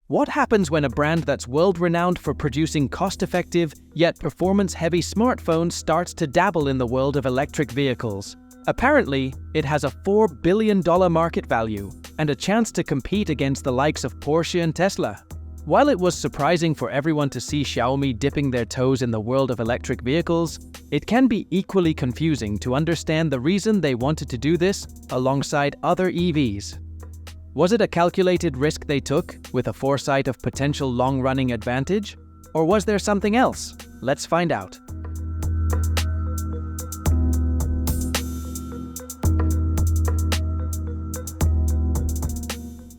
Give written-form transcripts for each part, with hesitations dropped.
What happens when a brand that's world-renowned for producing cost-effective, yet performance-heavy smartphones starts to dabble in the world of electric vehicles? Apparently, it has a $4 billion market value and a chance to compete against the likes of Porsche and Tesla. While it was surprising for everyone to see Xiaomi dipping their toes in the world of electric vehicles, it can be equally confusing to understand the reason they wanted to do this alongside other EVs. Was it a calculated risk they took, with a foresight of potential long-running advantage? Or was there something else? Let's find out.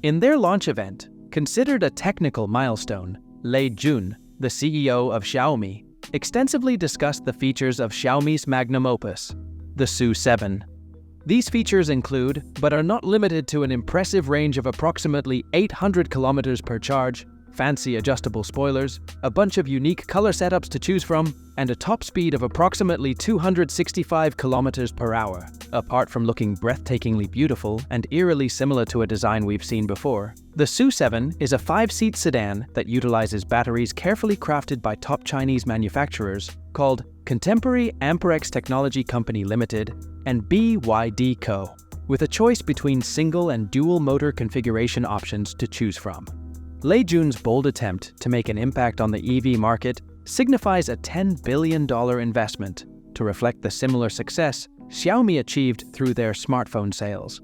In their launch event, considered a technical milestone, Lei Jun, the CEO of Xiaomi, extensively discussed the features of Xiaomi's magnum opus, the SU7. These features include, but are not limited to, an impressive range of approximately 800 kilometers per charge, fancy adjustable spoilers, a bunch of unique color setups to choose from, and a top speed of approximately 265 kilometers per hour. Apart from looking breathtakingly beautiful and eerily similar to a design we've seen before, the SU7 is a 5-seat sedan that utilizes batteries carefully crafted by top Chinese manufacturers called Contemporary Amperex Technology Company Limited and BYD Co., with a choice between single and dual motor configuration options to choose from. Lei Jun's bold attempt to make an impact on the EV market signifies a $10 billion investment to reflect the similar success Xiaomi achieved through their smartphone sales.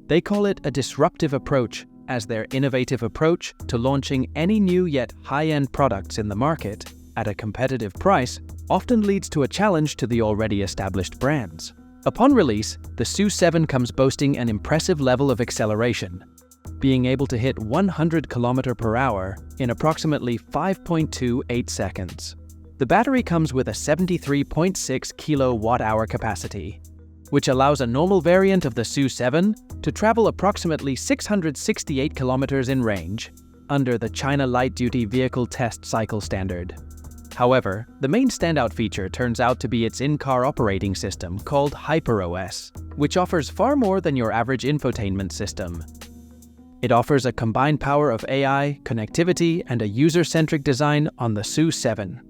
They call it a disruptive approach, as their innovative approach to launching any new yet high-end products in the market at a competitive price often leads to a challenge to the already established brands. Upon release, the SU7 comes boasting an impressive level of acceleration, being able to hit 100 km per hour in approximately 5.28 seconds. The battery comes with a 73.6 kWh capacity, which allows a normal variant of the SU7 to travel approximately 668 km in range, under the China Light-Duty Vehicle Test Cycle standard. However, the main standout feature turns out to be its in-car operating system called HyperOS, which offers far more than your average infotainment system. It offers a combined power of AI, connectivity, and a user-centric design on the SU7.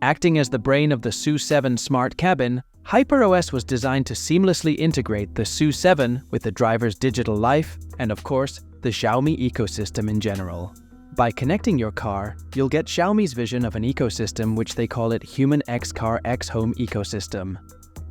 Acting as the brain of the SU7 smart cabin, HyperOS was designed to seamlessly integrate the SU7 with the driver's digital life and, of course, the Xiaomi ecosystem in general. By connecting your car, you'll get Xiaomi's vision of an ecosystem, which they call it Human X Car X Home ecosystem.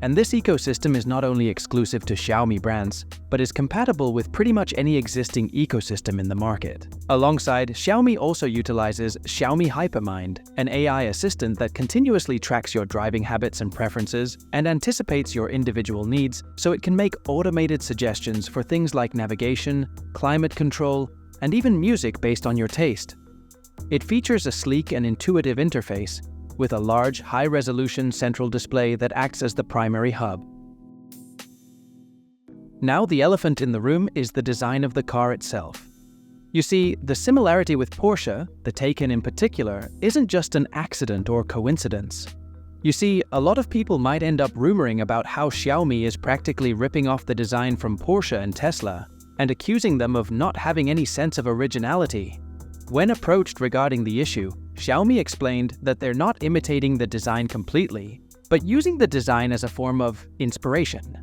And this ecosystem is not only exclusive to Xiaomi brands, but is compatible with pretty much any existing ecosystem in the market. Alongside, Xiaomi also utilizes Xiaomi Hypermind, an AI assistant that continuously tracks your driving habits and preferences and anticipates your individual needs, so it can make automated suggestions for things like navigation, climate control, and even music based on your taste. It features a sleek and intuitive interface, with a large, high-resolution central display that acts as the primary hub. Now, the elephant in the room is the design of the car itself. You see, the similarity with Porsche, the Taycan in particular, isn't just an accident or coincidence. You see, a lot of people might end up rumoring about how Xiaomi is practically ripping off the design from Porsche and Tesla, and accusing them of not having any sense of originality. When approached regarding the issue, Xiaomi explained that they're not imitating the design completely, but using the design as a form of inspiration.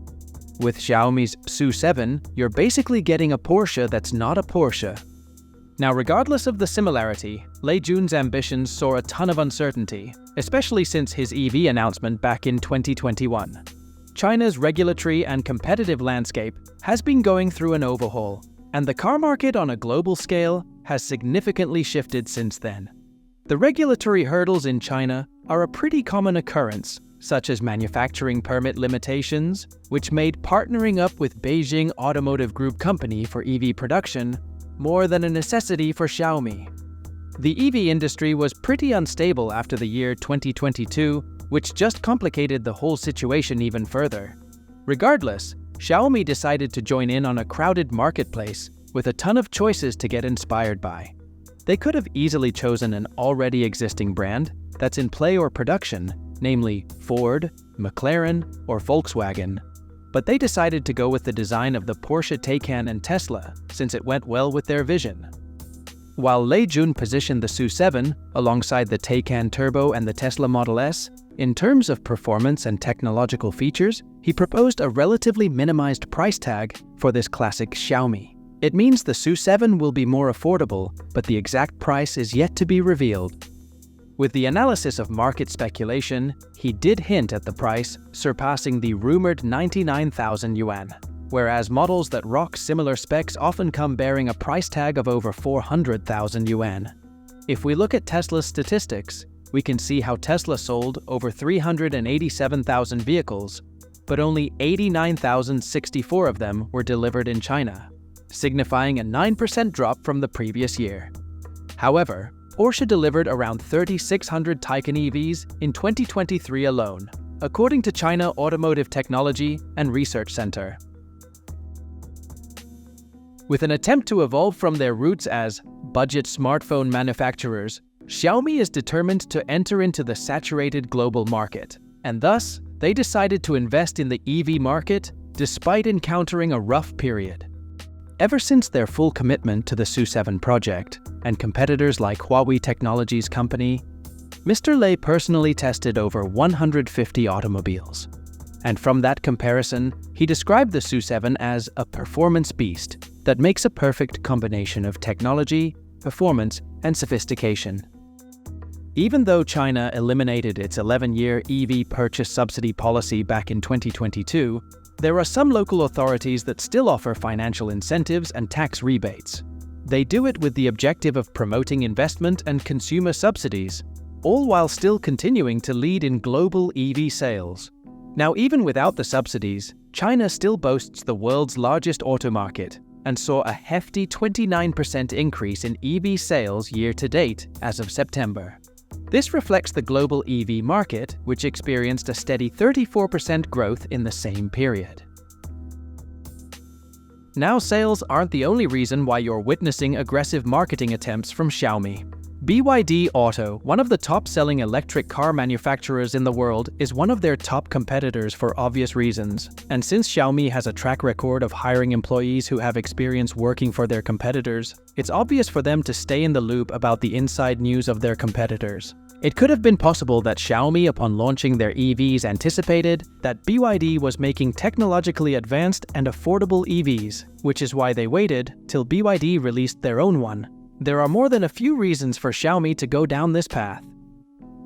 With Xiaomi's SU7, you're basically getting a Porsche that's not a Porsche. Now, regardless of the similarity, Lei Jun's ambitions saw a ton of uncertainty, especially since his EV announcement back in 2021. China's regulatory and competitive landscape has been going through an overhaul, and the car market on a global scale has significantly shifted since then. The regulatory hurdles in China are a pretty common occurrence, such as manufacturing permit limitations, which made partnering up with Beijing Automotive Group Company for EV production more than a necessity for Xiaomi. The EV industry was pretty unstable after the year 2022, which just complicated the whole situation even further. Regardless, Xiaomi decided to join in on a crowded marketplace with a ton of choices to get inspired by. They could have easily chosen an already existing brand that's in play or production, namely Ford, McLaren, or Volkswagen. But they decided to go with the design of the Porsche Taycan and Tesla, since it went well with their vision. While Lei Jun positioned the SU7 alongside the Taycan Turbo and the Tesla Model S, in terms of performance and technological features, he proposed a relatively minimized price tag for this classic Xiaomi. It means the SU7 will be more affordable, but the exact price is yet to be revealed. With the analysis of market speculation, he did hint at the price surpassing the rumored 99,000 yuan, whereas models that rock similar specs often come bearing a price tag of over 400,000 yuan. If we look at Tesla's statistics, we can see how Tesla sold over 387,000 vehicles, but only 89,064 of them were delivered in China, signifying a 9% drop from the previous year. However, Porsche delivered around 3,600 Taycan EVs in 2023 alone, according to China Automotive Technology and Research Center. With an attempt to evolve from their roots as budget smartphone manufacturers, Xiaomi is determined to enter into the saturated global market, and thus, they decided to invest in the EV market despite encountering a rough period. Ever since their full commitment to the SU7 project and competitors like Huawei Technologies Company, Mr. Lei personally tested over 150 automobiles. And from that comparison, he described the SU7 as a performance beast that makes a perfect combination of technology, performance, and sophistication. Even though China eliminated its 11-year EV purchase subsidy policy back in 2022, there are some local authorities that still offer financial incentives and tax rebates. They do it with the objective of promoting investment and consumer subsidies, all while still continuing to lead in global EV sales. Now, even without the subsidies, China still boasts the world's largest auto market and saw a hefty 29% increase in EV sales year-to-date as of September. This reflects the global EV market, which experienced a steady 34% growth in the same period. Now, sales aren't the only reason why you're witnessing aggressive marketing attempts from Xiaomi. BYD Auto, one of the top-selling electric car manufacturers in the world, is one of their top competitors for obvious reasons. And since Xiaomi has a track record of hiring employees who have experience working for their competitors, it's obvious for them to stay in the loop about the inside news of their competitors. It could have been possible that Xiaomi, upon launching their EVs, anticipated that BYD was making technologically advanced and affordable EVs, which is why they waited till BYD released their own one. There are more than a few reasons for Xiaomi to go down this path.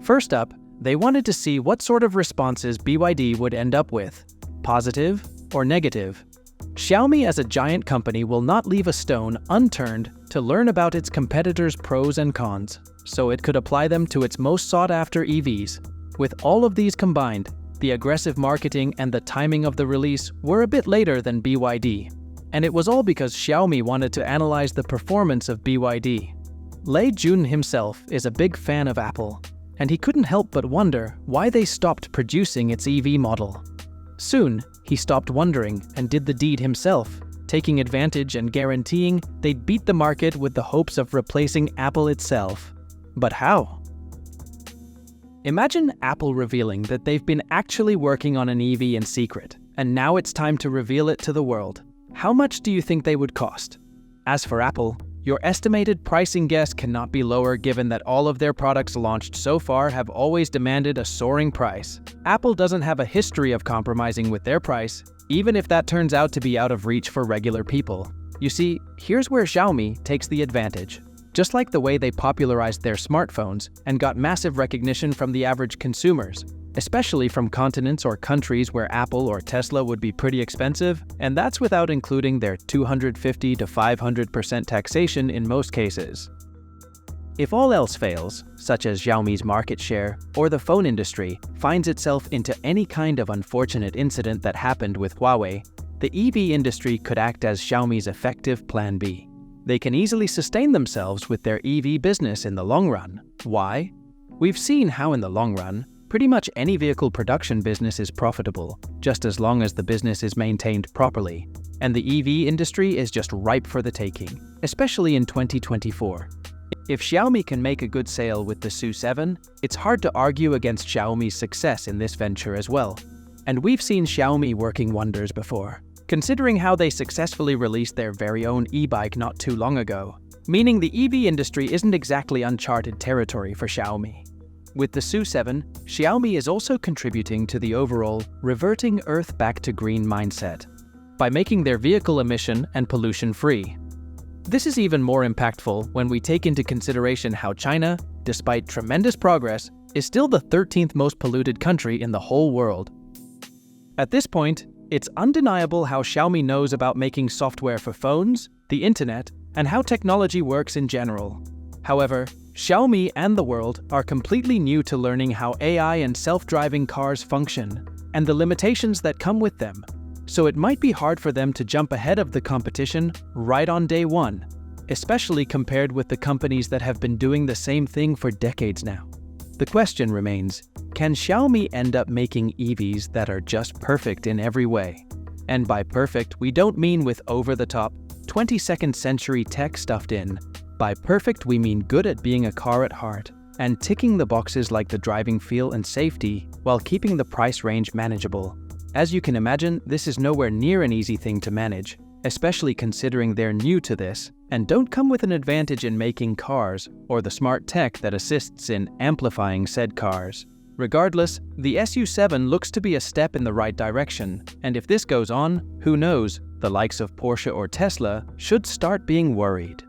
First up, they wanted to see what sort of responses BYD would end up with, positive or negative. Xiaomi as a giant company will not leave a stone unturned to learn about its competitors' pros and cons, so it could apply them to its most sought-after EVs. With all of these combined, the aggressive marketing and the timing of the release were a bit later than BYD. And it was all because Xiaomi wanted to analyze the performance of BYD. Lei Jun himself is a big fan of Apple, and he couldn't help but wonder why they stopped producing its EV model. Soon, he stopped wondering and did the deed himself, taking advantage and guaranteeing they'd beat the market with the hopes of replacing Apple itself. But how? Imagine Apple revealing that they've been actually working on an EV in secret, and now it's time to reveal it to the world. How much do you think they would cost? As for Apple, your estimated pricing guess cannot be lower given that all of their products launched so far have always demanded a soaring price. Apple doesn't have a history of compromising with their price, even if that turns out to be out of reach for regular people. You see, here's where Xiaomi takes the advantage. Just like the way they popularized their smartphones and got massive recognition from the average consumers, especially from continents or countries where Apple or Tesla would be pretty expensive, and that's without including their 250 to 500% taxation in most cases. If all else fails, such as Xiaomi's market share or the phone industry finds itself into any kind of unfortunate incident that happened with Huawei, the EV industry could act as Xiaomi's effective plan B. They can easily sustain themselves with their EV business in the long run. Why? We've seen how in the long run, pretty much any vehicle production business is profitable, just as long as the business is maintained properly. And the EV industry is just ripe for the taking, especially in 2024. If Xiaomi can make a good sale with the SU7, it's hard to argue against Xiaomi's success in this venture as well. And we've seen Xiaomi working wonders before. Considering how they successfully released their very own e-bike not too long ago, meaning the EV industry isn't exactly uncharted territory for Xiaomi. With the SU7, Xiaomi is also contributing to the overall reverting Earth back to green mindset by making their vehicle emission and pollution-free. This is even more impactful when we take into consideration how China, despite tremendous progress, is still the 13th most polluted country in the whole world. At this point, it's undeniable how Xiaomi knows about making software for phones, the internet, and how technology works in general. However, Xiaomi and the world are completely new to learning how AI and self-driving cars function, and the limitations that come with them. So it might be hard for them to jump ahead of the competition right on day one, especially compared with the companies that have been doing the same thing for decades now. The question remains, can Xiaomi end up making EVs that are just perfect in every way? And by perfect, we don't mean with over-the-top, 22nd century tech stuffed in. By perfect, we mean good at being a car at heart, and ticking the boxes like the driving feel and safety, while keeping the price range manageable. As you can imagine, this is nowhere near an easy thing to manage, especially considering they're new to this, and don't come with an advantage in making cars, or the smart tech that assists in amplifying said cars. Regardless, the SU7 looks to be a step in the right direction, and if this goes on, who knows, the likes of Porsche or Tesla should start being worried.